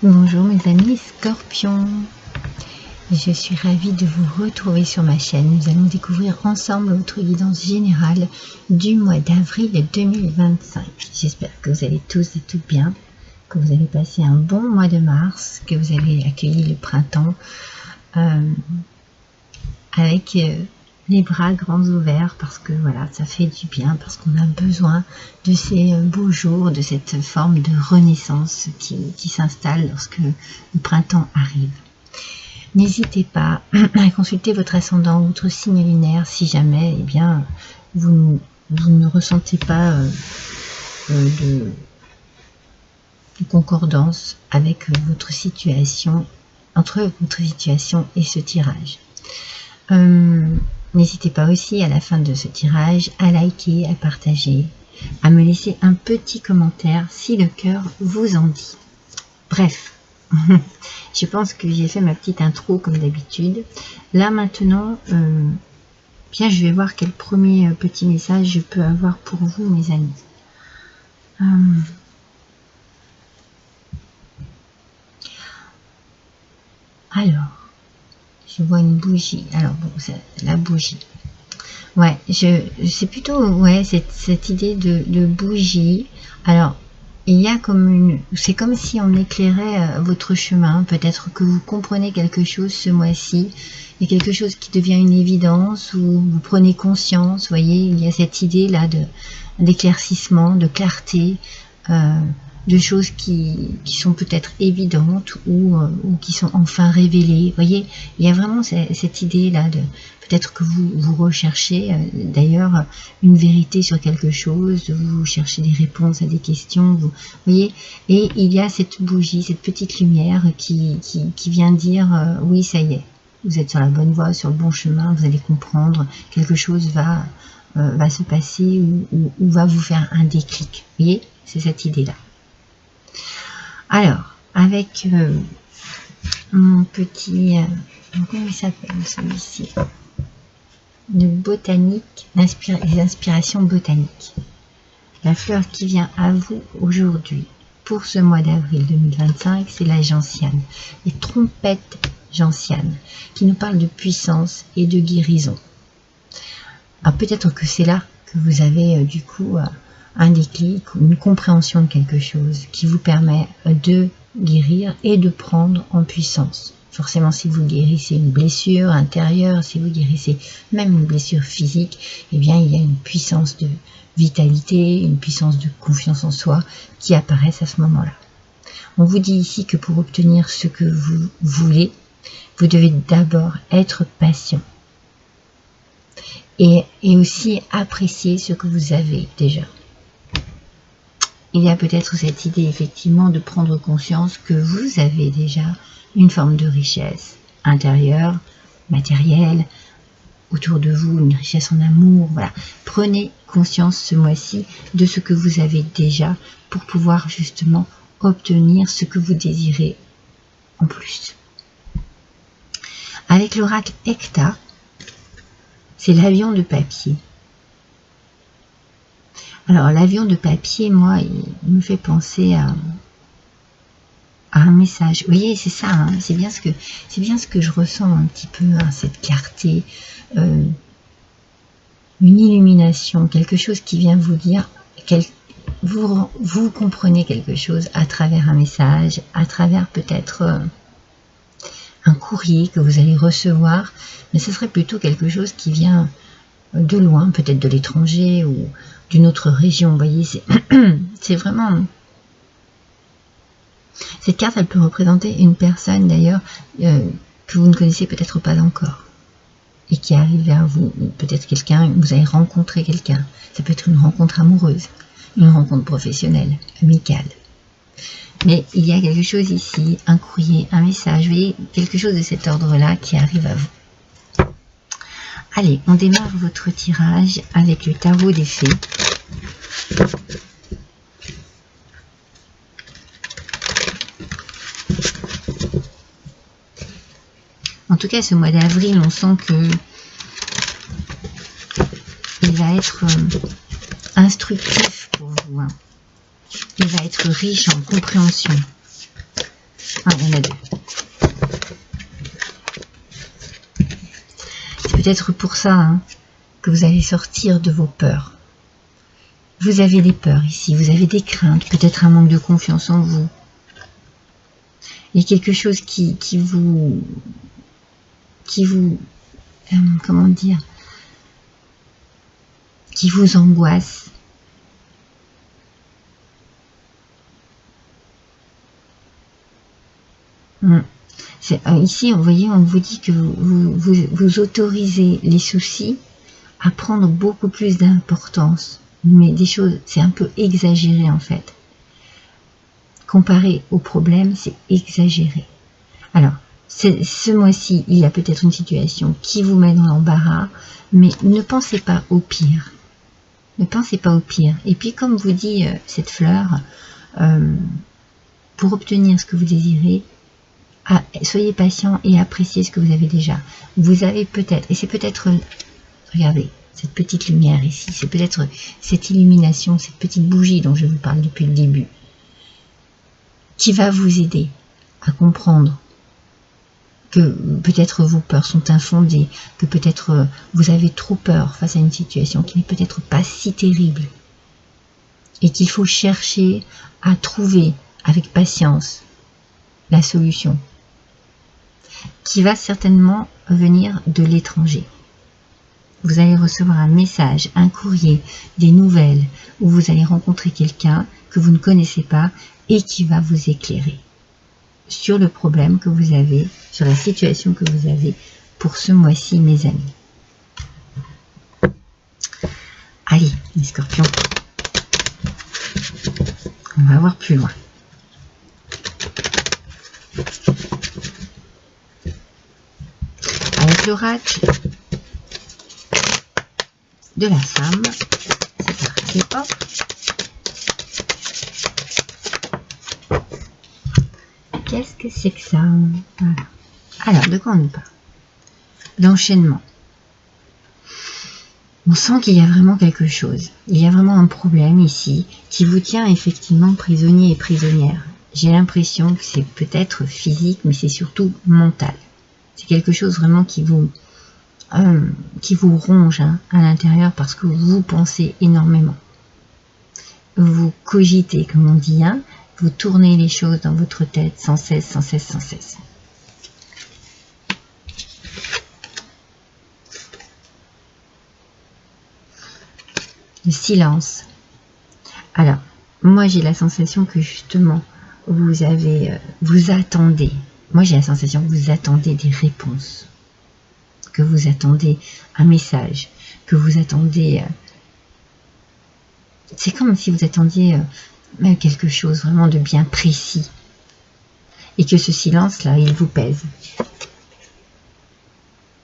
Bonjour mes amis Scorpions, je suis ravie de vous retrouver sur ma chaîne. Nous allons découvrir ensemble votre guidance générale du mois d'avril 2025. J'espère que vous allez tous et toutes bien, que vous avez passé un bon mois de mars, que vous avez accueilli le printemps avec les bras grands ouverts, parce que voilà, ça fait du bien, parce qu'on a besoin de ces beaux jours, de cette forme de renaissance qui s'installe lorsque le printemps arrive. N'hésitez pas à consulter votre ascendant ou votre signe lunaire si jamais vous ne ressentez pas de concordance avec votre situation, entre votre situation et ce tirage. N'hésitez pas aussi à la fin de ce tirage à liker, à partager, à me laisser un petit commentaire si le cœur vous en dit. Bref, je pense que j'ai fait ma petite intro comme d'habitude. Là maintenant, je vais voir quel premier petit message je peux avoir pour vous mes amis. Alors, je vois une bougie. Alors bon, c'est la bougie. Ouais, c'est plutôt cette idée de bougie. Alors, il y a c'est comme si on éclairait votre chemin. Peut-être que vous comprenez quelque chose ce mois-ci. Il y a quelque chose qui devient une évidence, ou vous prenez conscience. Vous voyez, il y a cette idée là d'éclaircissement, de clarté, de choses qui sont peut-être évidentes ou qui sont enfin révélées. Vous voyez, il y a vraiment cette idée là de peut-être que vous recherchez d'ailleurs une vérité sur quelque chose, vous cherchez des réponses à des questions, vous voyez, et il y a cette bougie, cette petite lumière qui vient dire oui, ça y est, vous êtes sur la bonne voie, sur le bon chemin, vous allez comprendre, quelque chose va se passer ou va vous faire un déclic. Vous voyez, c'est cette idée-là. Alors, avec mon petit... comment il s'appelle celui-ci? De botanique, les inspirations botaniques. La fleur qui vient à vous aujourd'hui, pour ce mois d'avril 2025, c'est la gentiane. Les trompettes gentianes, qui nous parlent de puissance et de guérison. Alors peut-être que c'est là que vous avez du coup un déclic ou une compréhension de quelque chose qui vous permet de guérir et de prendre en puissance. Forcément, si vous guérissez une blessure intérieure, si vous guérissez même une blessure physique, eh bien, il y a une puissance de vitalité, une puissance de confiance en soi qui apparaissent à ce moment-là. On vous dit ici que pour obtenir ce que vous voulez, vous devez d'abord être patient. Et aussi apprécier ce que vous avez déjà. Il y a peut-être cette idée effectivement de prendre conscience que vous avez déjà une forme de richesse intérieure, matérielle, autour de vous, une richesse en amour. Voilà. Prenez conscience ce mois-ci de ce que vous avez déjà pour pouvoir justement obtenir ce que vous désirez en plus. Avec l'oracle Hecta, c'est l'avion de papier. Alors l'avion de papier, moi, il me fait penser à un message. Vous voyez, c'est ça, hein, c'est bien ce que je ressens un petit peu, hein, cette clarté, une illumination, quelque chose qui vient vous dire, vous comprenez quelque chose à travers un message, à travers peut-être un courrier que vous allez recevoir, mais ce serait plutôt quelque chose qui vient de loin, peut-être de l'étranger ou d'une autre région. Vous voyez, c'est vraiment... Cette carte, elle peut représenter une personne d'ailleurs que vous ne connaissez peut-être pas encore et qui arrive vers vous. Peut-être quelqu'un, vous avez rencontré quelqu'un. Ça peut être une rencontre amoureuse, une rencontre professionnelle, amicale. Mais il y a quelque chose ici, un courrier, un message, vous voyez, quelque chose de cet ordre-là qui arrive à vous. Allez, on démarre votre tirage avec le tarot des fées. En tout cas, ce mois d'avril, on sent que il va être instructif pour vous. Hein. Il va être riche en compréhension. Ah, il y en a deux. C'est peut-être pour ça hein, que vous allez sortir de vos peurs. Vous avez des peurs ici, vous avez des craintes, peut-être un manque de confiance en vous. Il y a quelque chose qui vous comment dire, qui vous angoisse. Ici, vous voyez, on vous dit que vous autorisez les soucis à prendre beaucoup plus d'importance. Mais des choses, c'est un peu exagéré en fait. Comparé au problème, c'est exagéré. Alors, ce mois-ci, il y a peut-être une situation qui vous met dans l'embarras, mais ne pensez pas au pire. Ne pensez pas au pire. Et puis, comme vous dit cette fleur, pour obtenir ce que vous désirez, soyez patient et appréciez ce que vous avez déjà. Vous avez peut-être, et c'est peut-être, regardez, cette petite lumière ici, c'est peut-être cette illumination, cette petite bougie dont je vous parle depuis le début, qui va vous aider à comprendre que peut-être vos peurs sont infondées, que peut-être vous avez trop peur face à une situation qui n'est peut-être pas si terrible, et qu'il faut chercher à trouver avec patience la solution, qui va certainement venir de l'étranger. Vous allez recevoir un message, un courrier, des nouvelles, où vous allez rencontrer quelqu'un que vous ne connaissez pas et qui va vous éclairer sur le problème que vous avez, sur la situation que vous avez pour ce mois-ci, mes amis. Allez, les scorpions, on va voir plus loin. Avec l'oracle de la femme, c'est parti, hop. Qu'est-ce que c'est que ça? Voilà. Alors, de quoi on nous parle? D'enchaînement. On sent qu'il y a vraiment quelque chose. Il y a vraiment un problème ici qui vous tient effectivement prisonnier et prisonnière. J'ai l'impression que c'est peut-être physique, mais c'est surtout mental. C'est quelque chose vraiment qui vous ronge hein, à l'intérieur parce que vous pensez énormément. Vous cogitez, comme on dit, hein, vous tournez les choses dans votre tête sans cesse, sans cesse, sans cesse. Le silence. Alors, moi j'ai la sensation que justement, vous attendez. Moi j'ai la sensation que vous attendez des réponses. Que vous attendez un message. Que vous attendez... c'est comme si vous attendiez quelque chose vraiment de bien précis. Et que ce silence-là, il vous pèse.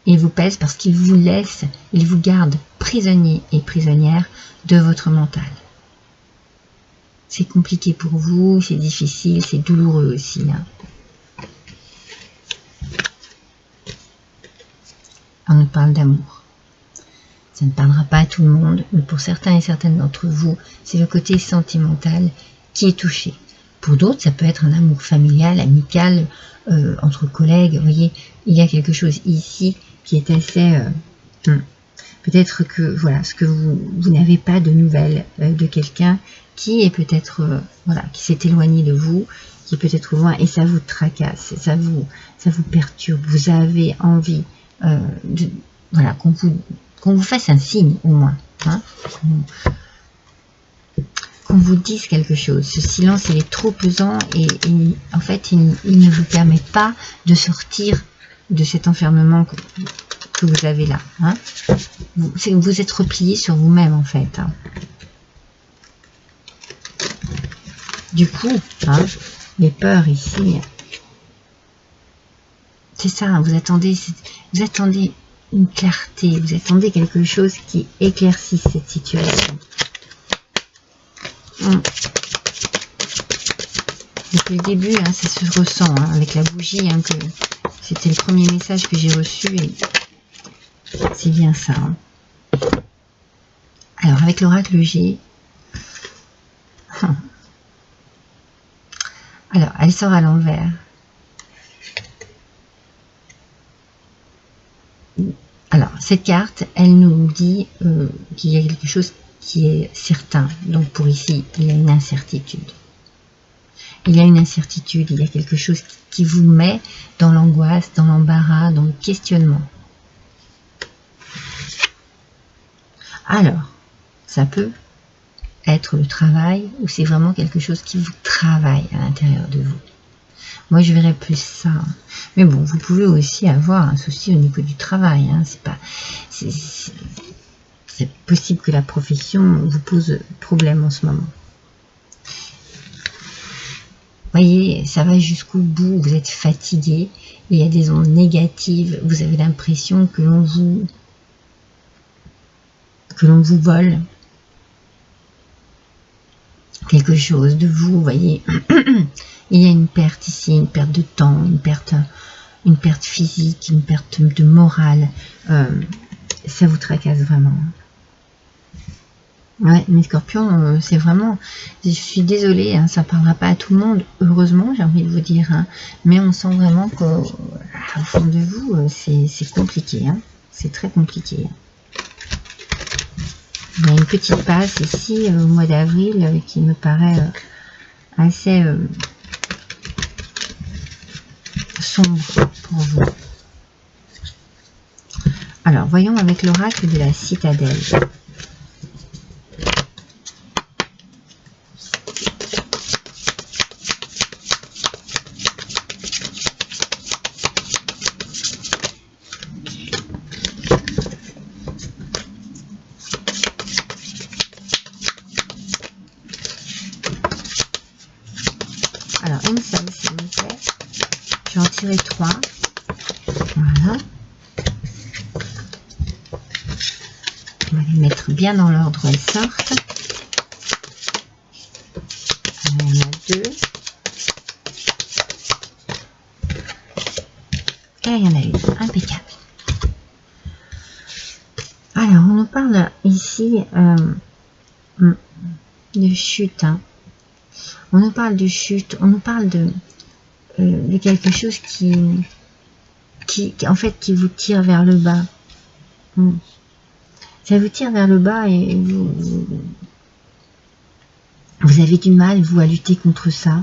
Il vous pèse parce qu'il vous laisse, il vous garde prisonnier et prisonnière de votre mental. C'est compliqué pour vous, c'est difficile, c'est douloureux aussi. Hein. On nous parle d'amour. Ça ne parlera pas à tout le monde, mais pour certains et certaines d'entre vous, c'est le côté sentimental qui est touché. Pour d'autres, ça peut être un amour familial, amical, entre collègues. Vous voyez, il y a quelque chose ici qui est assez... peut-être que voilà, ce que vous n'avez pas de nouvelles de quelqu'un qui est peut-être voilà, qui s'est éloigné de vous, qui est peut-être loin et ça vous tracasse, ça vous perturbe. Vous avez envie voilà, qu'on vous fasse un signe au moins, hein, qu'on vous dise quelque chose. Ce silence il est trop pesant et en fait il ne vous permet pas de sortir de cet enfermement que vous avez là. Hein. Vous êtes replié sur vous-même en fait. Hein. Du coup, hein, les peurs ici, c'est ça, hein, vous attendez une clarté, vous attendez quelque chose qui éclaircisse cette situation. Depuis le début, hein, ça se ressent hein, avec la bougie, hein, que c'était le premier message que j'ai reçu et c'est bien ça. Hein. Alors, avec l'oracle G, alors, elle sort à l'envers. Alors, cette carte, elle nous dit qu'il y a quelque chose qui est certain. Donc, pour ici, il y a une incertitude. Il y a une incertitude, il y a quelque chose qui vous met dans l'angoisse, dans l'embarras, dans le questionnement. Alors, ça peut être le travail ou c'est vraiment quelque chose qui vous travaille à l'intérieur de vous. Moi, je verrais plus ça. Mais bon, vous pouvez aussi avoir un souci au niveau du travail. Hein. C'est possible que la profession vous pose problème en ce moment. Voyez, ça va jusqu'au bout. Vous êtes fatigué. Il y a des ondes négatives. Vous avez l'impression que l'on vous vole quelque chose de vous. Voyez. Il y a une perte ici, une perte de temps, une perte physique, une perte de morale. Ça vous tracasse vraiment. Ouais, mes scorpions, c'est vraiment... Je suis désolée, hein, ça ne parlera pas à tout le monde. Heureusement, j'ai envie de vous dire. Hein, mais on sent vraiment qu'au fond de vous, c'est compliqué. Hein, c'est très compliqué. Il y a une petite passe ici, au mois d'avril, qui me paraît assez... sombre pour vous. Alors, voyons avec l'oracle de la citadelle. Alors, une seule, s'il vous plaît. Je vais en tirer 3. Voilà. On va les mettre bien dans l'ordre où elles sortent. Alors, il y en a 2. Et il y en a une. Impeccable. Alors, on nous parle ici de chute. Hein. On nous parle de chute. On nous parle de quelque chose qui en fait qui vous tire vers le bas. Ça vous tire vers le bas et vous avez du mal, vous, à lutter contre ça.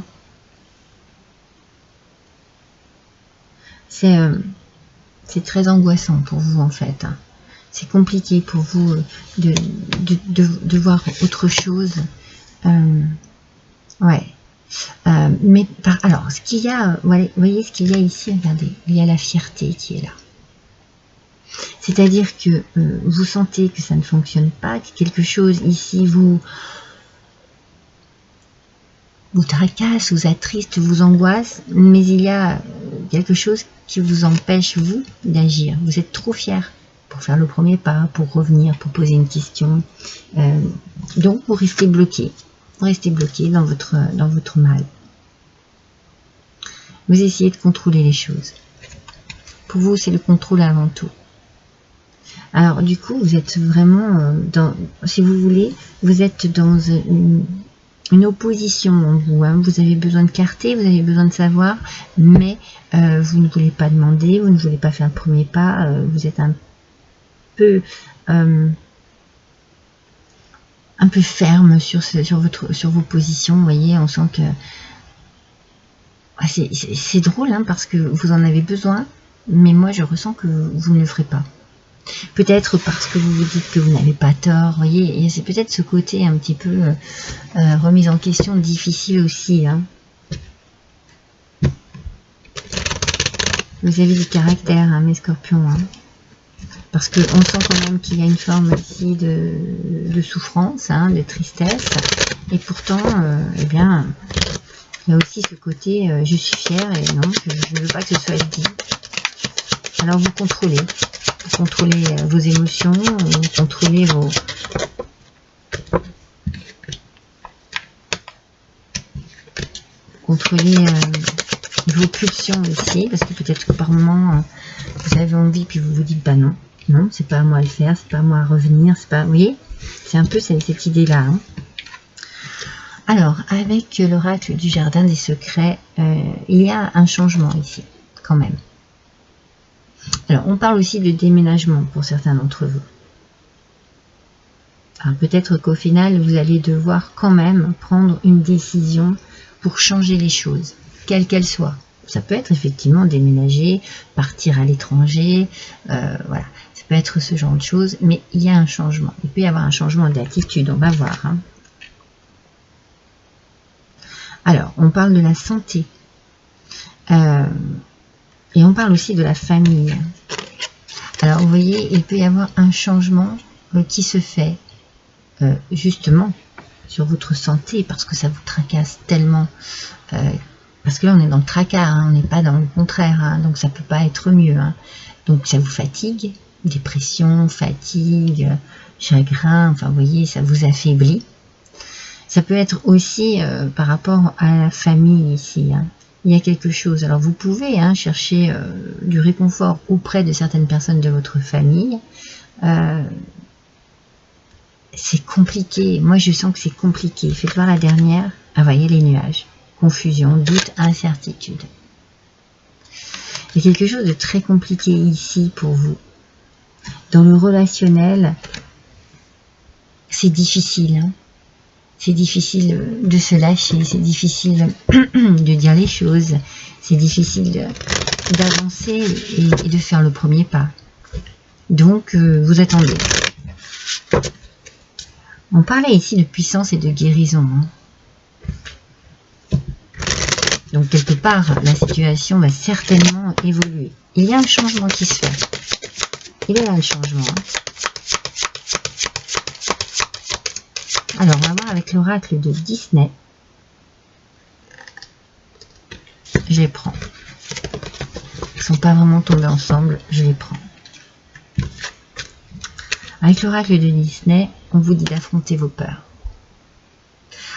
C'est très angoissant pour vous, en fait. Hein. C'est compliqué pour vous de voir autre chose. Ouais. Mais alors, ce qu'il y a, vous voyez ce qu'il y a ici, regardez, il y a la fierté qui est là. C'est-à-dire que vous sentez que ça ne fonctionne pas, que quelque chose ici vous tracasse, vous attriste, vous angoisse, mais il y a quelque chose qui vous empêche, vous, d'agir. Vous êtes trop fier pour faire le premier pas, pour revenir, pour poser une question. Donc, vous restez bloqué. Vous restez bloqué dans votre mal. Vous essayez de contrôler les choses. Pour vous, c'est le contrôle avant tout. Alors, du coup, vous êtes vraiment si vous voulez, vous êtes dans une opposition en vous. Hein. Vous avez besoin de clarté, vous avez besoin de savoir, mais vous ne voulez pas demander, vous ne voulez pas faire le premier pas. Vous êtes un peu ferme sur vos positions. Vous voyez, on sent que c'est drôle, hein, parce que vous en avez besoin, mais moi je ressens que vous ne le ferez pas. Peut-être parce que vous vous dites que vous n'avez pas tort, vous voyez, et c'est peut-être ce côté un petit peu remise en question difficile aussi. Hein. Vous avez du caractère, hein, mes scorpions, hein, parce qu'on sent quand même qu'il y a une forme ici de souffrance, hein, de tristesse, et pourtant, eh bien, il y a aussi ce côté je suis fière et non, je ne veux pas que ce soit dit. Alors vous contrôlez. Vous contrôlez vos émotions, vous contrôlez vos pulsions ici, parce que peut-être que par moment vous avez envie puis vous vous dites bah non, c'est pas à moi à le faire, c'est pas à moi à revenir, c'est pas, vous voyez, c'est un peu cette idée là. Hein. Alors avec l'oracle du jardin des secrets, il y a un changement ici quand même. Alors, on parle aussi de déménagement pour certains d'entre vous. Peut-être qu'au final, vous allez devoir quand même prendre une décision pour changer les choses, quelles qu'elles soient. Ça peut être effectivement déménager, partir à l'étranger, voilà. Ça peut être ce genre de choses, mais il y a un changement. Il peut y avoir un changement d'attitude, on va voir. Hein. Alors, on parle de la santé. Et on parle aussi de la famille. Alors, vous voyez, il peut y avoir un changement qui se fait justement sur votre santé parce que ça vous tracasse tellement. Parce que là, on est dans le tracas, hein, on n'est pas dans le contraire, hein, donc ça peut pas être mieux. Hein. Donc, ça vous fatigue, dépression, fatigue, chagrin, enfin, vous voyez, ça vous affaiblit. Ça peut être aussi par rapport à la famille ici. Hein. Il y a quelque chose. Alors, vous pouvez chercher du réconfort auprès de certaines personnes de votre famille. C'est compliqué. Moi, je sens que c'est compliqué. Faites voir la dernière. Ah, voyez les nuages. Confusion, doute, incertitude. Il y a quelque chose de très compliqué ici pour vous. Dans le relationnel, c'est difficile. Hein. C'est difficile de se lâcher. C'est difficile de dire les choses. C'est difficile d'avancer et de faire le premier pas. Donc, vous attendez. On parlait ici de puissance et de guérison. Hein. Donc, quelque part, la situation va certainement évoluer. Il y a un changement qui se fait. Il est là le changement. Hein. Alors, on va voir avec l'oracle de Disney. Je les prends. Ils ne sont pas vraiment tombés ensemble. Je les prends. Avec l'oracle de Disney, on vous dit d'affronter vos peurs.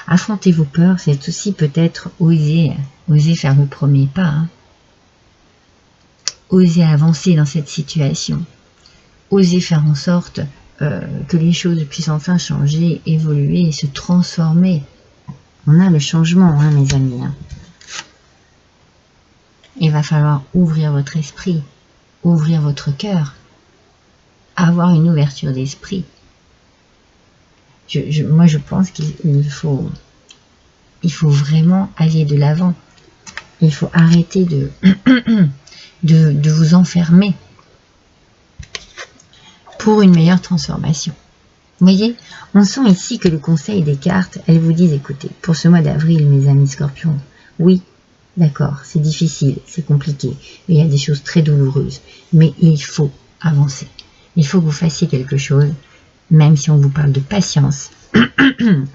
Affronter vos peurs, c'est aussi peut-être oser faire le premier pas. Hein. Oser avancer dans cette situation. Oser faire en sorte que les choses puissent enfin changer, évoluer et se transformer. On a le changement, hein, mes amis. Hein. Il va falloir ouvrir votre esprit, ouvrir votre cœur, avoir une ouverture d'esprit. Moi, je pense qu'il faut vraiment aller de l'avant. Il faut arrêter de vous enfermer pour une meilleure transformation. Vous voyez, on sent ici que le conseil des cartes, elles vous disent, écoutez, pour ce mois d'avril, mes amis scorpions, oui, d'accord, c'est difficile, c'est compliqué, il y a des choses très douloureuses, mais il faut avancer. Il faut que vous fassiez quelque chose, même si on vous parle de patience,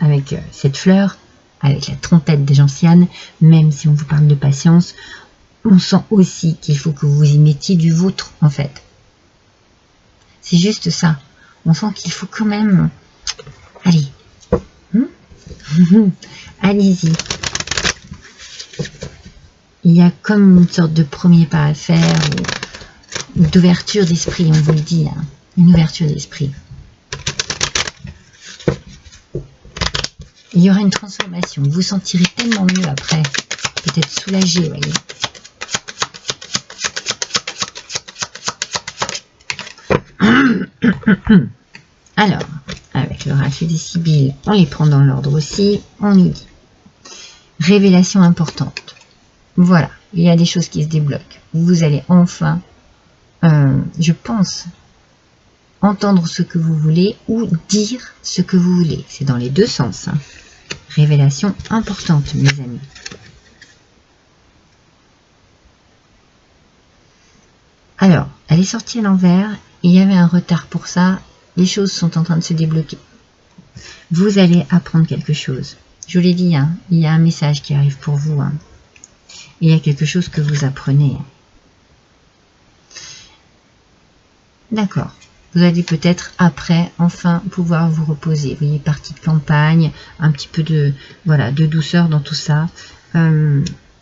avec cette fleur, avec la trompette des gentianes, même si on vous parle de patience, on sent aussi qu'il faut que vous y mettiez du vôtre, en fait. C'est juste ça. On sent qu'il faut quand même... Allez. Allez-y. Il y a comme une sorte de premier pas à faire, d'ouverture d'esprit, on vous le dit. Hein. Une ouverture d'esprit. Il y aura une transformation. Vous vous sentirez tellement mieux après. Peut-être soulagé, voyez. Alors, avec l'oracle des Sibylles, on les prend dans l'ordre aussi. On nous dit révélation importante. Voilà, il y a des choses qui se débloquent. Vous allez enfin, je pense, entendre ce que vous voulez ou dire ce que vous voulez. C'est dans les deux sens. Hein. Révélation importante, mes amis. Alors, elle est sortie à l'envers. Il y avait un retard pour ça. Les choses sont en train de se débloquer. Vous allez apprendre quelque chose. Je vous l'ai dit, hein, il y a un message qui arrive pour vous. Hein. Il y a quelque chose que vous apprenez. D'accord. Vous allez peut-être après, enfin, pouvoir vous reposer. Vous voyez, partie de campagne, un petit peu de, voilà, de douceur dans tout ça.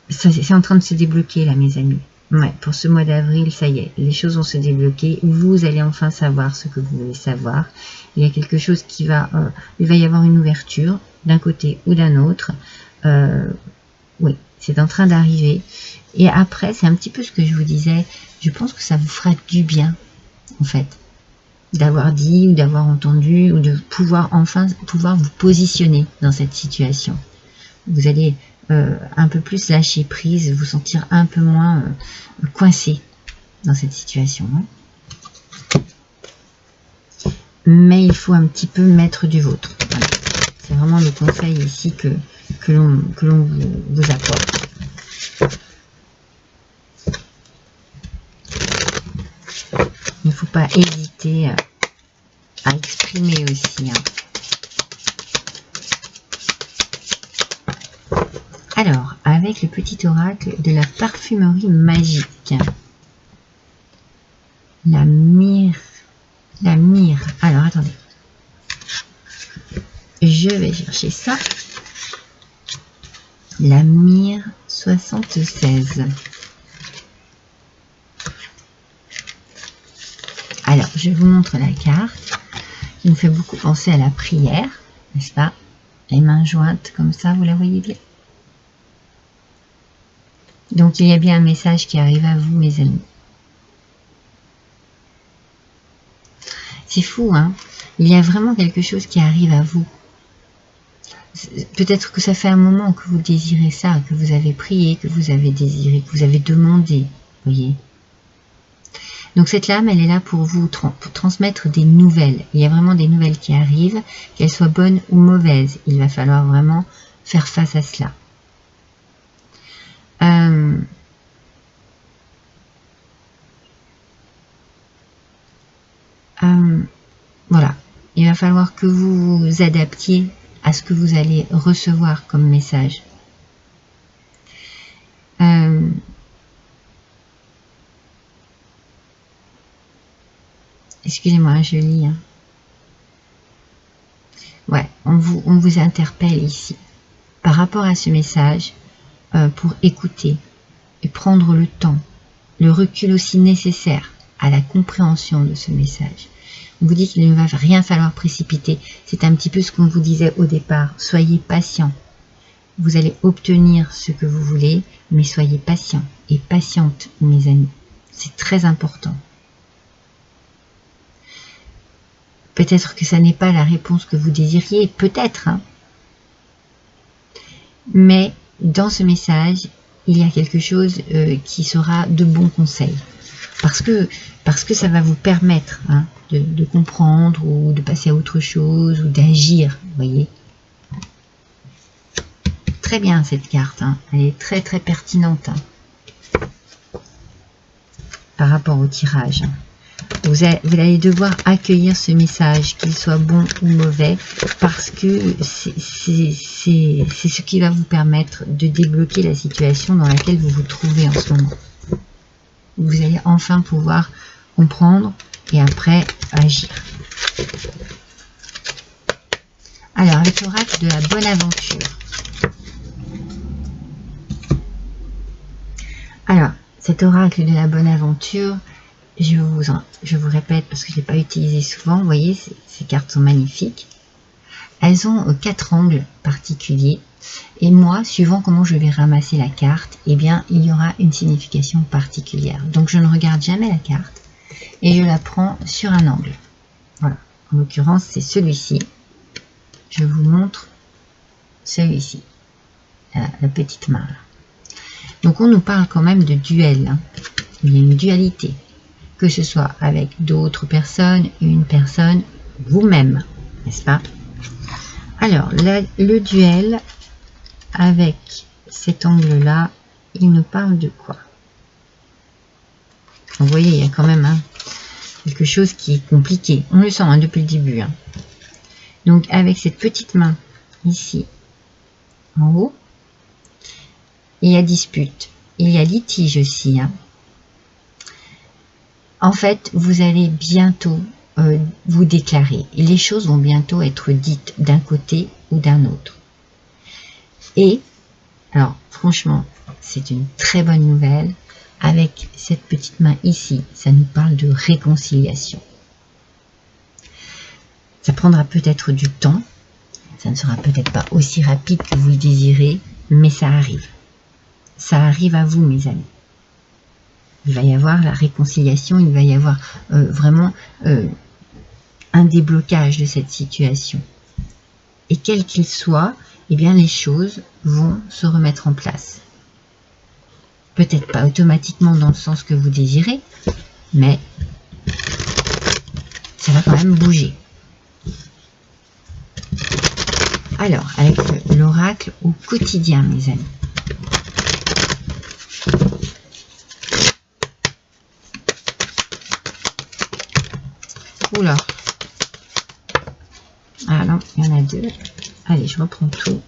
C'est en train de se débloquer là, mes amis. Ouais, pour ce mois d'avril, ça y est, les choses vont se débloquer. Vous allez enfin savoir ce que vous voulez savoir. Il y a quelque chose qui va... il va y avoir une ouverture d'un côté ou d'un autre. Oui, c'est en train d'arriver. Et après, c'est un petit peu ce que je vous disais, je pense que ça vous fera du bien, en fait, d'avoir dit ou d'avoir entendu, ou de pouvoir enfin vous positionner dans cette situation. Vous allez un peu plus lâcher prise, vous sentir un peu moins coincé dans cette situation. Hein. Mais il faut un petit peu mettre du vôtre. Voilà. C'est vraiment le conseil ici que l'on vous apporte. Il ne faut pas hésiter à exprimer aussi. Hein. Alors, avec le petit oracle de la parfumerie magique. La myrrhe. La myrrhe. Alors, attendez. Je vais chercher ça. La myrrhe 76. Alors, je vous montre la carte qui me fait beaucoup penser à la prière, n'est-ce pas? Les mains jointes comme ça, vous la voyez bien? Donc, il y a bien un message qui arrive à vous, mes amis. C'est fou, hein? Il y a vraiment quelque chose qui arrive à vous. Peut-être que ça fait un moment que vous désirez ça, que vous avez prié, que vous avez désiré, que vous avez demandé, voyez. Donc cette lame, elle est là pour vous transmettre des nouvelles. Il y a vraiment des nouvelles qui arrivent, qu'elles soient bonnes ou mauvaises. Il va falloir vraiment faire face à cela. Voilà. Il va falloir que vous vous adaptiez à ce que vous allez recevoir comme message. Excusez-moi, je lis. Hein. Ouais, on vous interpelle ici par rapport à ce message pour écouter et prendre le temps, le recul aussi nécessaire à la compréhension de ce message. On vous dit qu'il ne va rien falloir précipiter. C'est un petit peu ce qu'on vous disait au départ. Soyez patient. Vous allez obtenir ce que vous voulez, mais soyez patient et patiente, mes amis. C'est très important. Peut-être que ça n'est pas la réponse que vous désiriez, peut-être. Hein. Mais dans ce message, il y a quelque chose qui sera de bons conseils. Parce que ça va vous permettre hein, de comprendre ou de passer à autre chose ou d'agir, vous voyez. Très bien cette carte, hein. Elle est très très pertinente hein, par rapport au tirage. Vous allez devoir accueillir ce message, qu'il soit bon ou mauvais, parce que c'est ce qui va vous permettre de débloquer la situation dans laquelle vous vous trouvez en ce moment. Vous allez enfin pouvoir comprendre et après agir. Alors, avec l'oracle de la bonne aventure. Alors, cet oracle de la bonne aventure, je vous répète parce que je ne l'ai pas utilisé souvent, vous voyez, ces cartes sont magnifiques. Elles ont 4 angles particuliers et moi, suivant comment je vais ramasser la carte, eh bien, il y aura une signification particulière. Donc, je ne regarde jamais la carte et je la prends sur un angle. Voilà, en l'occurrence, c'est celui-ci. Je vous montre celui-ci, la petite main. Là. Donc, on nous parle quand même de duel. Hein. Il y a une dualité. Que ce soit avec d'autres personnes, une personne, vous-même, n'est-ce pas? Alors, le duel, avec cet angle-là, il nous parle de quoi? Vous voyez, il y a quand même hein, quelque chose qui est compliqué. On le sent hein, depuis le début. Hein. Donc, avec cette petite main, ici, en haut, il y a dispute. Il y a litige aussi, hein. En fait, vous allez bientôt vous déclarer. Et les choses vont bientôt être dites d'un côté ou d'un autre. Et, alors franchement, c'est une très bonne nouvelle. Avec cette petite main ici, ça nous parle de réconciliation. Ça prendra peut-être du temps. Ça ne sera peut-être pas aussi rapide que vous le désirez, mais ça arrive. ça arrive à vous, mes amis. Il va y avoir la réconciliation, il va y avoir vraiment un déblocage de cette situation. Et quel qu'il soit, eh bien les choses vont se remettre en place. Peut-être pas automatiquement dans le sens que vous désirez, mais ça va quand même bouger. Alors, avec l'oracle au quotidien, mes amis. Oula. Ah non, il y en a deux. Allez, je reprends tout.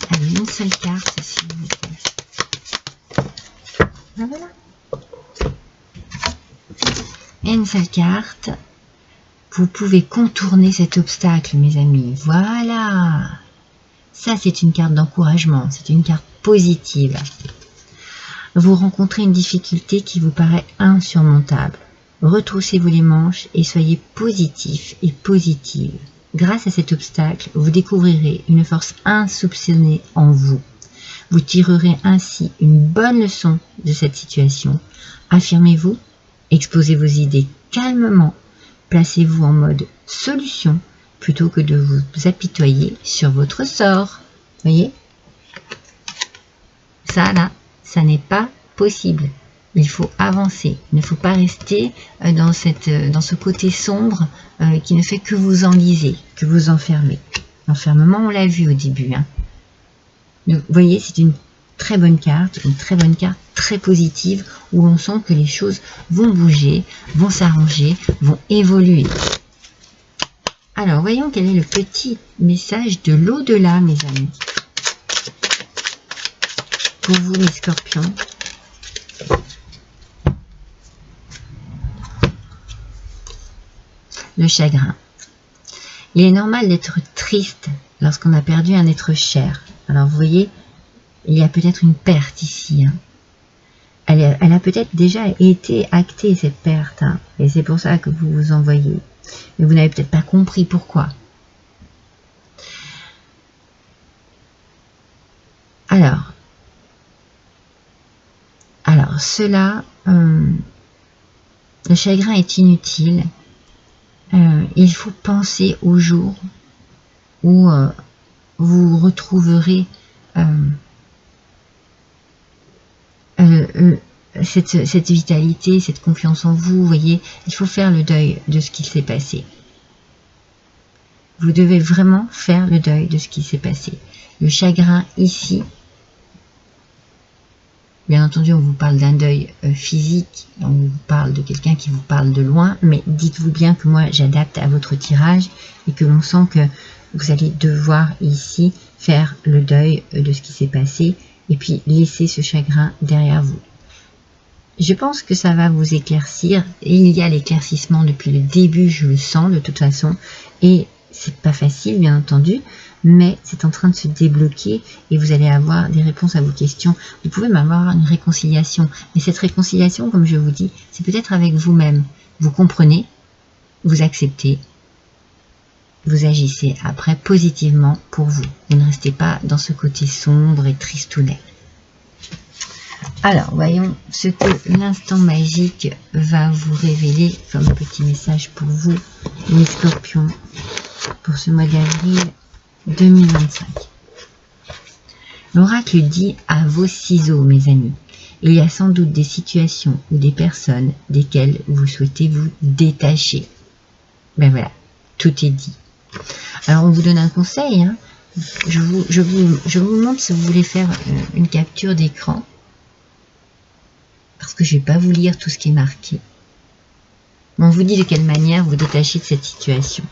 Allez, une seule carte, s'il vous plaît. Ah, voilà. Et une seule carte. Vous pouvez contourner cet obstacle, mes amis. Voilà. Ça, c'est une carte d'encouragement. C'est une carte positive. Vous rencontrez une difficulté qui vous paraît insurmontable. Retroussez-vous les manches et soyez positif et positive. Grâce à cet obstacle, vous découvrirez une force insoupçonnée en vous. Vous tirerez ainsi une bonne leçon de cette situation. Affirmez-vous, exposez vos idées calmement, placez-vous en mode solution plutôt que de vous apitoyer sur votre sort. Voyez ? Ça là, ça n'est pas possible. Il faut avancer. Il ne faut pas rester dans ce côté sombre qui ne fait que vous enliser, que vous enfermer. L'enfermement, on l'a vu au début. Hein. Donc, vous voyez, c'est une très bonne carte très positive, où on sent que les choses vont bouger, vont s'arranger, vont évoluer. Alors, voyons quel est le petit message de l'au-delà, mes amis. Pour vous, mes scorpions. Le chagrin. Il est normal d'être triste lorsqu'on a perdu un être cher. Alors vous voyez, il y a peut-être une perte ici. Hein. Elle a peut-être déjà été actée, cette perte. Hein, et c'est pour ça que vous vous en voyez. Mais vous n'avez peut-être pas compris pourquoi. Alors cela, le chagrin est inutile. Il faut penser au jour où vous retrouverez cette vitalité, cette confiance en vous. Vous voyez, il faut faire le deuil de ce qui s'est passé. Vous devez vraiment faire le deuil de ce qui s'est passé. Le chagrin ici, bien entendu, on vous parle d'un deuil physique, on vous parle de quelqu'un qui vous parle de loin, mais dites-vous bien que moi, j'adapte à votre tirage et que l'on sent que vous allez devoir ici faire le deuil de ce qui s'est passé et puis laisser ce chagrin derrière vous. Je pense que ça va vous éclaircir et il y a l'éclaircissement depuis le début, je le sens de toute façon, et c'est pas facile, bien entendu, mais c'est en train de se débloquer et vous allez avoir des réponses à vos questions. Vous pouvez même avoir une réconciliation. Mais cette réconciliation, comme je vous dis, c'est peut-être avec vous-même. Vous comprenez, vous acceptez, vous agissez après positivement pour vous. Vous ne restez pas dans ce côté sombre et tristounet. Alors, voyons ce que l'instant magique va vous révéler comme petit message pour vous, les scorpions, pour ce mois d'avril 2025. L'oracle dit à vos ciseaux, mes amis, il y a sans doute des situations ou des personnes desquelles vous souhaitez vous détacher. Ben voilà, tout est dit. Alors on vous donne un conseil, hein. Je vous montre si vous voulez faire une capture d'écran, parce que je ne vais pas vous lire tout ce qui est marqué. On vous dit de quelle manière vous détachez de cette situation.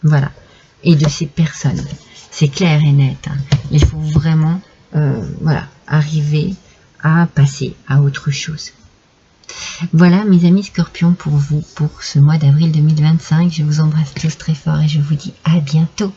Voilà. Et de ces personnes. C'est clair et net. Hein. Il faut vraiment voilà, arriver à passer à autre chose. Voilà mes amis scorpions pour vous, pour ce mois d'avril 2025. Je vous embrasse tous très fort et je vous dis à bientôt.